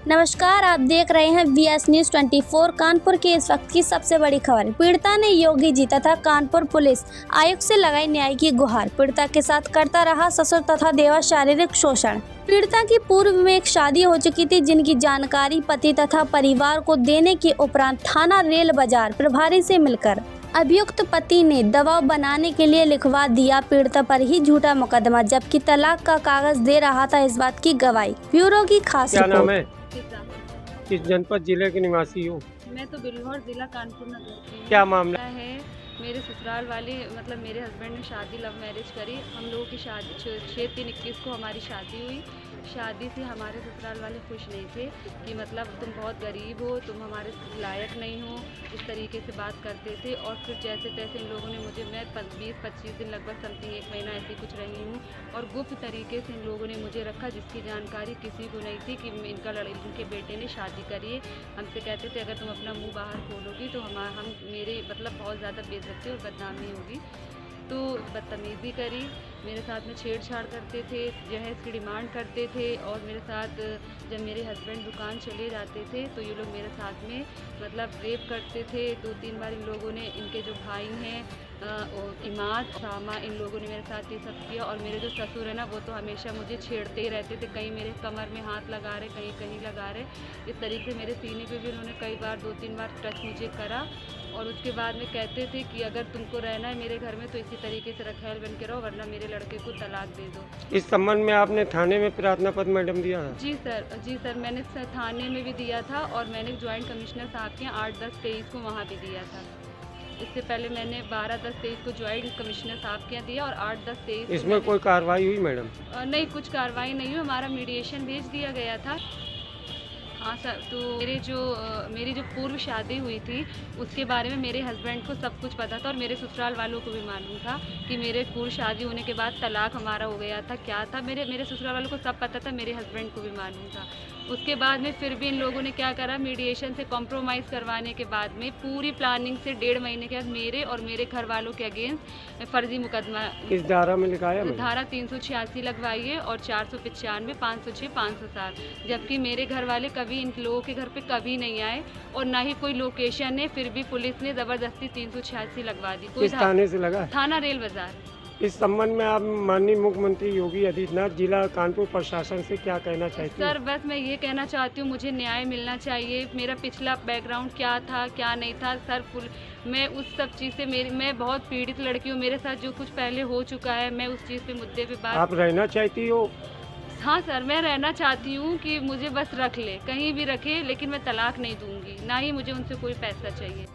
नमस्कार, आप देख रहे हैं BS News 24। कानपुर की इस वक्त की सबसे बड़ी खबर। पीड़िता ने योगी जी तथा कानपुर पुलिस आयुक्त से लगाई न्याय की गुहार। पीड़िता के साथ करता रहा ससुर तथा देवर शारीरिक शोषण। पीड़िता की पूर्व में एक शादी हो चुकी थी, जिनकी जानकारी पति तथा परिवार को देने के उपरांत थाना रेल बाजार प्रभारी से मिलकर अभियुक्त पति ने दबाव बनाने के लिए लिखवा दिया पीड़िता पर ही झूठा मुकदमा, जबकि तलाक का कागज दे रहा था इस बात की गवाही। ब्यूरो की खास क्या नाम रिपोर्ट। है? किस जनपद जिले के निवासी हो? मैं तो बिल्हौर जिला कानपुर नगर की। क्या मामला है? मेरे ससुराल वाले मतलब मेरे हस्बैंड ने शादी लव मैरिज करी। हम लोगों की शादी 6/3/21 को हमारी शादी हुई। शादी से हमारे ससुराल वाले खुश नहीं थे कि मतलब तुम बहुत गरीब हो, तुम हमारे लायक नहीं हो, इस तरीके से बात करते थे। और फिर जैसे तैसे इन लोगों ने मुझे, मैं 20-25 दिन लगभग समथिंग 1 महीना ऐसे कुछ रही हूँ, और गुप्त तरीके से इन लोगों ने मुझे रखा, जिसकी जानकारी किसी को नहीं थी कि इनके बेटे ने शादी करी है। हमसे कहते थे अगर तुम अपना मुँह बाहर खोलोगी तो हम मेरे मतलब बहुत ज़्यादा बेइज्जती और बदनामी होगी। तो बदतमीज़ी करी, मेरे साथ में छेड़छाड़ करते थे, जहेज की डिमांड करते थे। और मेरे साथ जब मेरे हस्बैंड दुकान चले जाते थे तो ये लोग मेरे साथ में मतलब रेप करते थे। 2-3 बार इन लोगों ने, इनके जो भाई हैं इमाद सामा, इन लोगों ने मेरे साथ ये सब किया। और मेरे जो ससुर है ना, वो तो हमेशा मुझे छेड़ते ही रहते थे, कहीं मेरे कमर में हाथ लगा रहे, कहीं कहीं लगा रहे। इस तरीके से मेरे सीने पे भी उन्होंने कई बार 2-3 बार टच मुझे करा। और उसके बाद में कहते थे कि अगर तुमको रहना है मेरे घर में तो इसी तरीके से रखैल बन के रहो, वरना मेरे लड़के को तलाक दे दो। इस संबंध में आपने थाने में प्रार्थना पत्र मैडम दिया है? जी सर, मैंने थाने में भी दिया था, और मैंने ज्वाइंट कमिश्नर साहब के 8-10-23 को वहाँ भी दिया था। इससे पहले मैंने 12-10-23 को ज्वाइंट कमिश्नर साहब के यहाँ दिया, और 8-10-23 इसमें कोई कार्रवाई हुई मैडम? नहीं, कुछ कार्रवाई नहीं हुई। हमारा मीडिएशन भेज दिया गया था। हाँ सर, तो मेरी जो पूर्व शादी हुई थी उसके बारे में मेरे हस्बैंड को सब कुछ पता था, और मेरे ससुराल वालों को भी मालूम था कि मेरे पूर्व शादी होने के बाद तलाक हमारा हो गया था। क्या था, मेरे ससुराल वालों को सब पता था, मेरे हस्बैंड को भी मालूम था। उसके बाद में फिर भी इन लोगों ने क्या करा, मीडिएशन से कॉम्प्रोमाइज़ करवाने के बाद में पूरी प्लानिंग से 1.5 महीने के बाद मेरे और मेरे घर वालों के अगेंस्ट फर्जी मुकदमा किस धारा में लिखाया? धारा 386 लगवाई है, और 495, 506, 507। जबकि मेरे घर वाले कभी इन लोगों के घर पे कभी नहीं आए, और ना ही कोई लोकेशन है, फिर भी पुलिस ने ज़बरदस्ती 386 लगवा दी। किस थाने से लगा? थाना रेल बाजार। इस संबंध में आप माननीय मुख्यमंत्री योगी आदित्यनाथ, जिला कानपुर प्रशासन से क्या कहना चाहती हैं? सर, बस मैं ये कहना चाहती हूँ, मुझे न्याय मिलना चाहिए। मेरा पिछला बैकग्राउंड क्या था क्या नहीं था सर, मैं उस सब चीज़ से मैं बहुत पीड़ित लड़की हूँ। मेरे साथ जो कुछ पहले हो चुका है, मैं उस चीज़ पे मुद्दे पे बात। आप रहना चाहती हो? हाँ सर, मैं रहना चाहती हूँ कि मुझे बस रख ले, कहीं भी रखे, लेकिन मैं तलाक नहीं दूंगी, ना ही मुझे उनसे कोई पैसा चाहिए।